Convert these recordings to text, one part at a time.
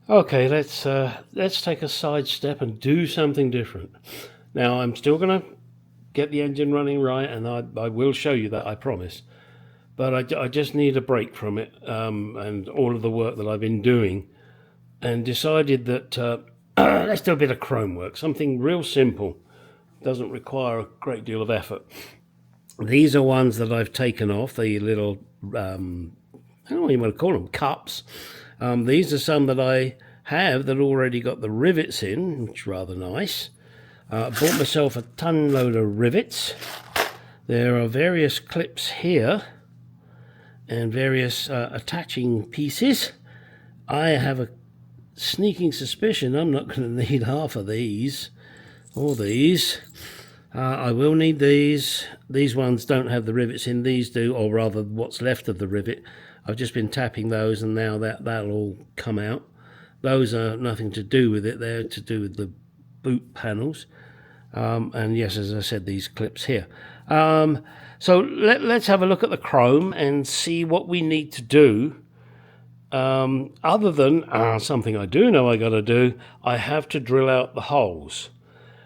Okay, let's take a side step and do something different. Now, I'm still going to get the engine running right, and I will show you that, I promise. But I just need a break from it and all of the work that I've been doing, and decided that let's do a bit of chrome work, something real simple, doesn't require a great deal of effort. These are ones that I've taken off, the little, I don't know what you want to call them, cups. These are some that I have that already got the rivets in, which is rather nice. Bought myself a ton load of rivets. There are various clips here and various attaching pieces. I have a sneaking suspicion I'm not going to need half of these or these. I will need these. These ones don't have the rivets in, these do, or rather what's left of the rivet. I've just been tapping those and now that'll all come out. Those are nothing to do with it, they're to do with the boot panels. And yes, as I said, these clips here. So let's have a look at the chrome and see what we need to do. Other than something I do know I got to do, I have to drill out the holes.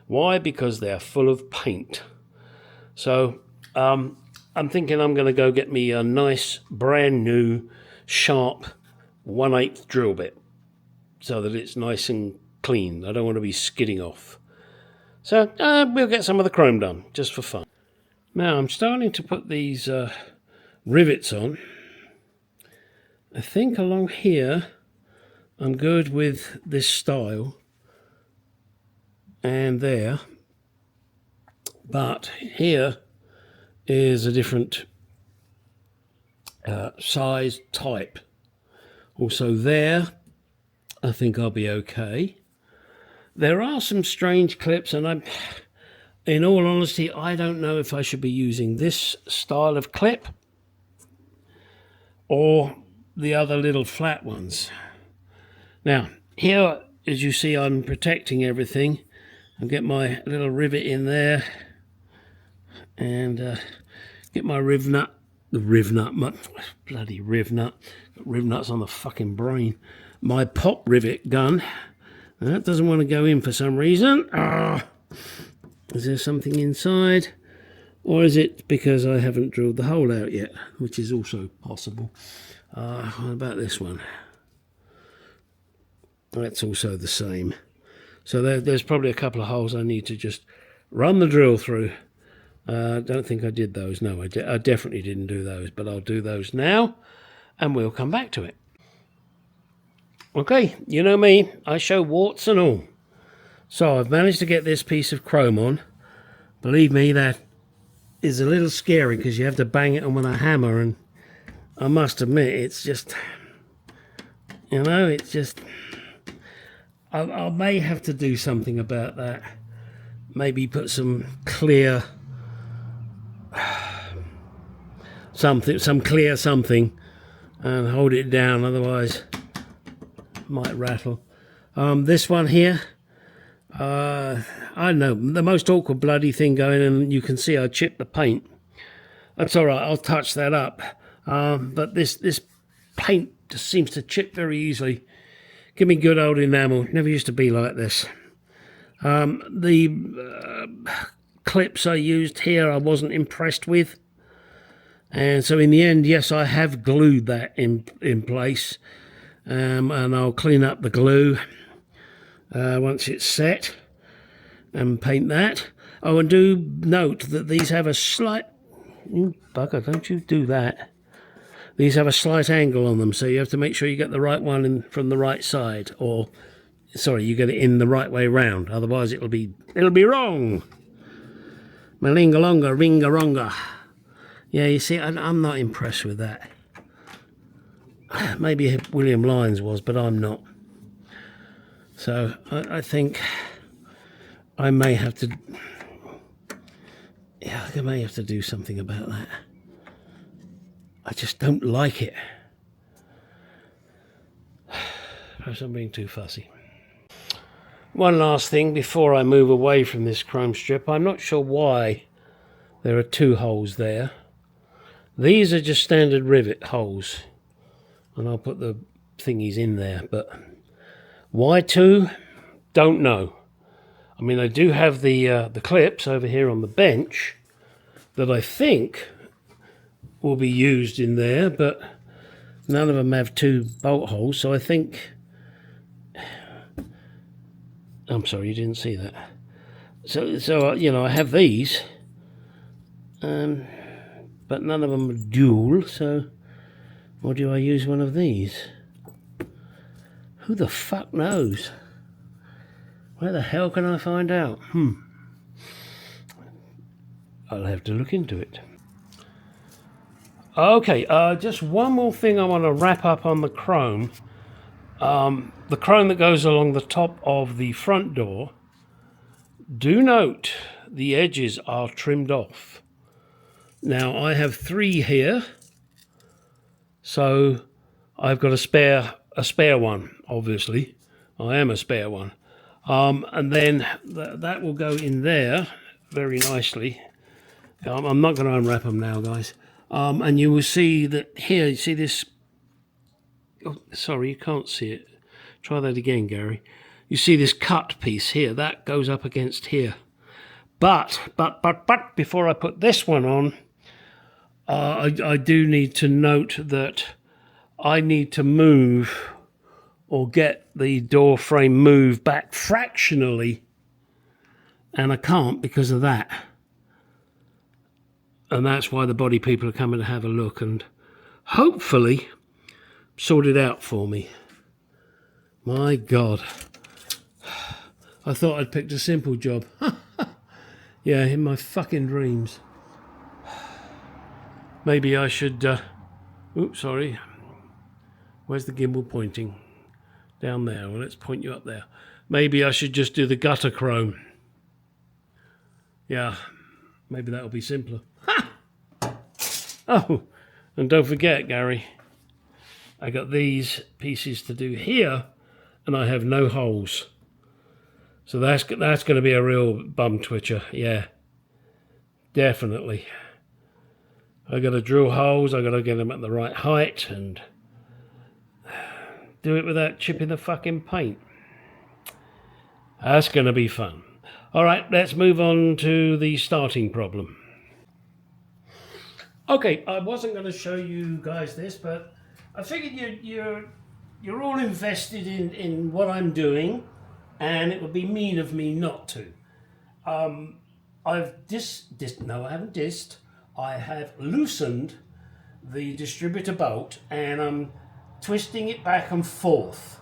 Why? Because they're full of paint. So I'm thinking I'm going to go get me a nice brand new sharp 1/8 drill bit so that it's nice and clean. I don't want to be skidding off. So we'll get some of the chrome done just for fun. Now I'm starting to put these rivets on. I think along here I'm good with this style and there, but here is a different size type. Also there I think I'll be okay. There are some strange clips, and in all honesty, I don't know if I should be using this style of clip or the other little flat ones. Now, here, as you see, I'm protecting everything. I'll get my little rivet in there and get my riv nut. Bloody riv nut. Got riv nuts on the fucking brain. My pop rivet gun. That doesn't want to go in for some reason. Is there something inside? Or is it because I haven't drilled the hole out yet? Which is also possible. What about this one? That's also the same. So there's probably a couple of holes I need to just run the drill through. I don't think I did those. No, I definitely didn't do those. But I'll do those now. And we'll come back to it. Okay, you know me, I show warts and all. So I've managed to get this piece of chrome on. Believe me, that is a little scary because you have to bang it on with a hammer, and I must admit, it's just, you know, it's just, I may have to do something about that. Maybe put some clear, some clear something and hold it down, otherwise might rattle. This one here, I don't know, the most awkward bloody thing going, and you can see I chipped the paint. That's all right, I'll touch that up. But this paint just seems to chip very easily. Give me good old enamel. Never used to be like this. The clips I used here I wasn't impressed with. And so in the end, yes, I have glued that in place. And I'll clean up the glue once it's set and paint that. Oh, and do note that these have a slight... You bugger, don't you do that. These have a slight angle on them, so you have to make sure you get the right one in from the right side, or, sorry, you get it in the right way round. Otherwise it'll be wrong. Malingalonga, ringaronga. Yeah, you see, I'm not impressed with that. Maybe William Lyons was, but I'm not. So I think I may have to... Yeah, I may have to do something about that. I just don't like it. Perhaps I'm being too fussy. One last thing before I move away from this chrome strip. I'm not sure why there are two holes there. These are just standard rivet holes. And I'll put the thingies in there, but Why two? Don't know. I mean, I do have the clips over here on the bench that I think will be used in there, but none of them have two bolt holes, so I think... I'm sorry, you didn't see that. So you know, I have these, but none of them are dual, so or do I use one of these? Who the fuck knows? Where the hell can I find out? I'll have to look into it. Okay, just one more thing I want to wrap up on the chrome. The chrome that goes along the top of the front door. Do note the edges are trimmed off. Now I have 3 here, so I've got a spare one, obviously. I am a spare one. And then that will go in there very nicely. I'm not going to unwrap them now, guys. And you will see that here, you see this... Oh, sorry, you can't see it. Try that again, Gary. You see this cut piece here, that goes up against here. But, before I put this one on, I do need to note that I need to move or get the door frame moved back fractionally, and I can't because of that. And that's why the body people are coming to have a look and hopefully sort it out for me. My God. I thought I'd picked a simple job. Yeah, in my fucking dreams. Maybe I should... oops, sorry. Where's the gimbal pointing? Down there. Well, let's point you up there. Maybe I should just do the gutter chrome. Yeah, maybe that'll be simpler. Ha! Oh, and don't forget, Gary, I got these pieces to do here, and I have no holes. So that's going to be a real bum twitcher. Yeah, definitely. I got to drill holes. I got to get them at the right height and do it without chipping the fucking paint. That's going to be fun. All right, let's move on to the starting problem. Okay, I wasn't going to show you guys this, but I figured you're all invested in what I'm doing, and it would be mean of me not to. I haven't dissed. I have loosened the distributor bolt, and I'm twisting it back and forth.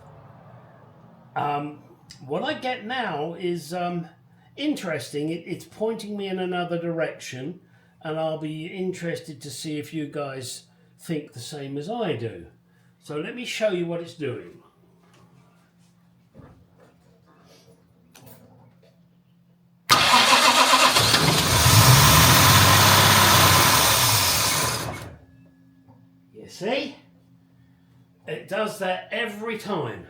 What I get now is interesting. It's pointing me in another direction, and I'll be interested to see if you guys think the same as I do. So let me show you what it's doing. You see? It does that every time.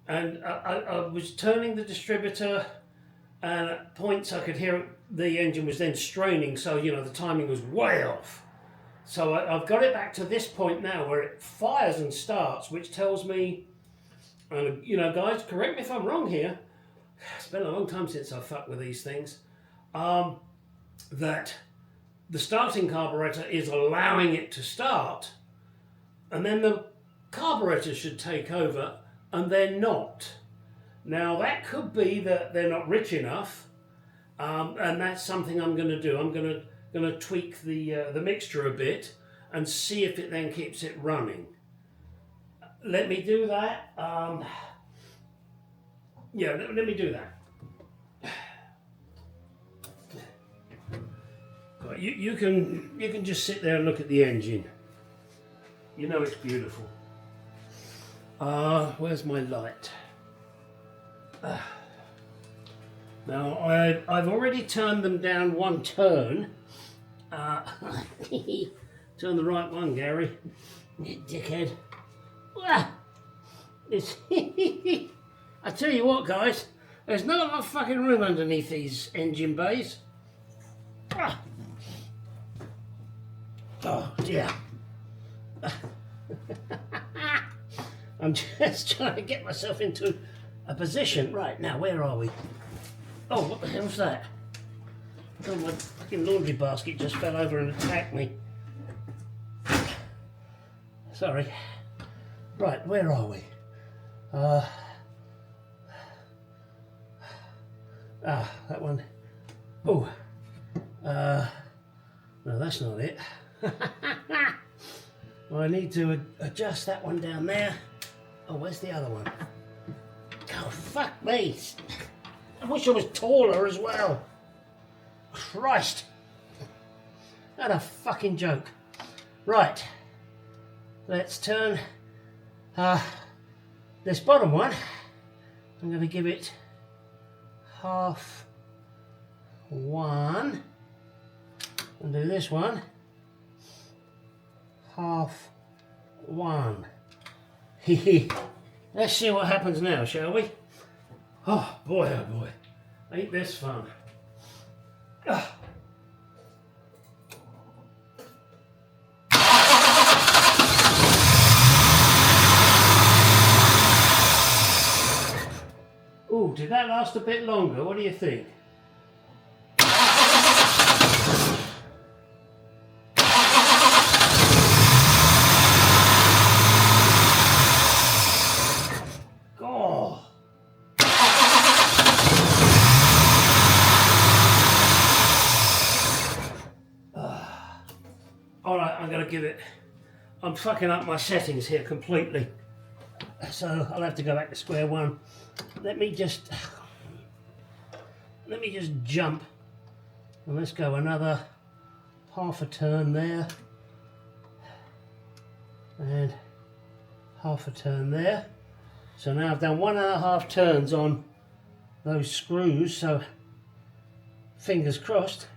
And I was turning the distributor, and at points I could hear the engine was then straining, so you know the timing was way off. So I've got it back to this point now where it fires and starts, which tells me, and you know, guys, correct me if I'm wrong here. It's been a long time since I've fucked with these things. That the starting carburetor is allowing it to start, and then the carburetor should take over, and they're not. Now that could be that they're not rich enough, and that's something I'm going to do. I'm going to tweak the mixture a bit and see if it then keeps it running. Let me do that. Yeah, let me do that. You can just sit there and look at the engine. You know it's beautiful. Where's my light? Now I've already turned them down one turn. Turn the right one, Gary. You dickhead. I tell you what, guys, there's not enough fucking room underneath these engine bays. Oh dear. I'm just trying to get myself into a position. Right, now where are we? Oh, what the hell's that? Oh, my fucking laundry basket just fell over and attacked me. Sorry. Right, where are we? That one. Oh. No, that's not it. Well, I need to adjust that one down there. Oh, where's the other one? Oh, fuck me. I wish I was taller as well. Christ. What a fucking joke. Right. Let's turn this bottom one. I'm going to give it half one. And do this one. Half one. Let's see what happens now, shall we? Oh boy, oh boy. Ain't this fun. Ah. Ooh, did that last a bit longer? What do you think? Alright, I'm going to give it... I'm fucking up my settings here completely. So I'll have to go back to square one. Let me just jump. And let's go another half a turn there. And half a turn there. So now I've done 1.5 turns on those screws, so fingers crossed.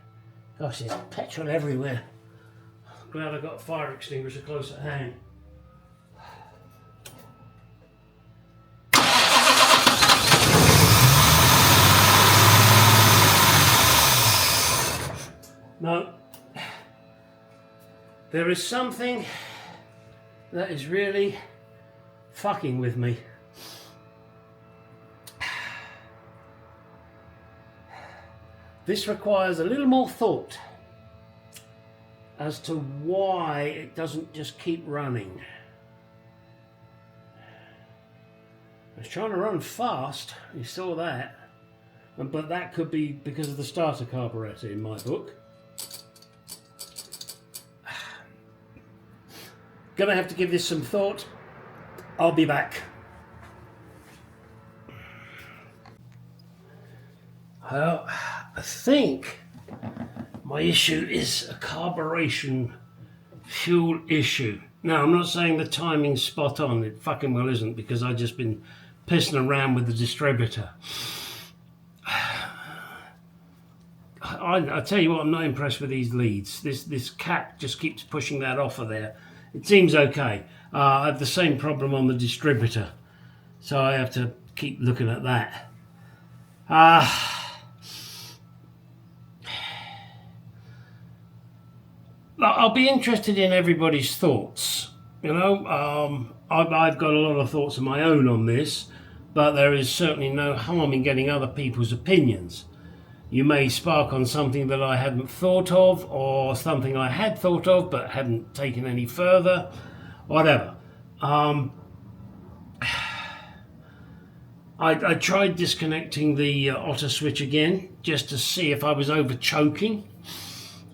Gosh, there's petrol everywhere. Glad I got a fire extinguisher close at hand. No, there is something that is really fucking with me. This requires a little more thought as to why it doesn't just keep running. I was trying to run fast, you saw that, but that could be because of the starter carburetor in my book. Gonna have to give this some thought. I'll be back. Well, I think my issue is a carburation fuel issue. Now, I'm not saying the timing's spot on. It fucking well isn't, because I've just been pissing around with the distributor. I tell you what, I'm not impressed with these leads. This cap just keeps pushing that off of there. It seems okay. I have the same problem on the distributor, so I have to keep looking at that. I'll be interested in everybody's thoughts. You know, I've got a lot of thoughts of my own on this, but there is certainly no harm in getting other people's opinions. You may spark on something that I hadn't thought of, or something I had thought of but hadn't taken any further, whatever. I tried disconnecting the auto switch again just to see if I was over choking,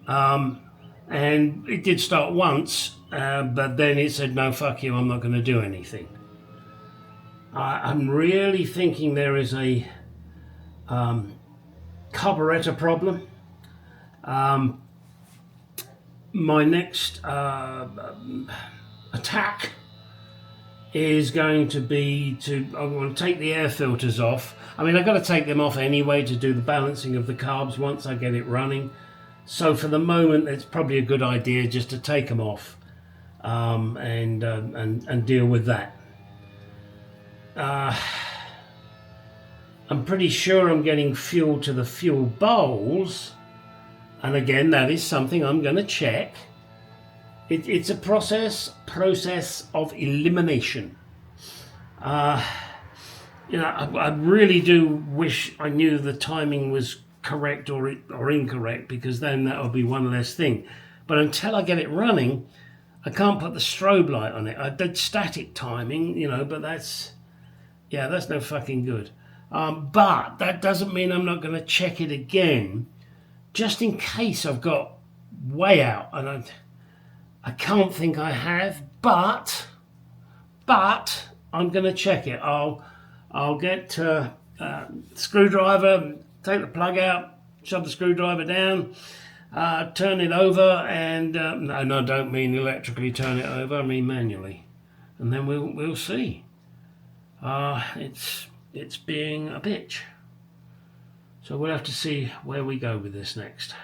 and it did start once, but then it said, no, fuck you, I'm not going to do anything. I'm really thinking there is a carburetor problem. My next attack is going to be I'm going to take the air filters off. I mean, I've got to take them off anyway to do the balancing of the carbs once I get it running. So for the moment, it's probably a good idea just to take them off and deal with that. I'm pretty sure I'm getting fuel to the fuel bowls, and again, that is something I'm going to check. It's a process of elimination. You know, I really do wish I knew the timing was correct or incorrect, because then that would be one less thing. But until I get it running, I can't put the strobe light on it. I did static timing, you know, but that's no fucking good. But that doesn't mean I'm not going to check it again, just in case I've got way out, and I can't think I have, but I'm going to check it. I'll get screwdriver, take the plug out, shove the screwdriver down, turn it over, and no, I don't mean electrically turn it over. I mean manually, and then we'll see. It's being a bitch. So we'll have to see where we go with this next.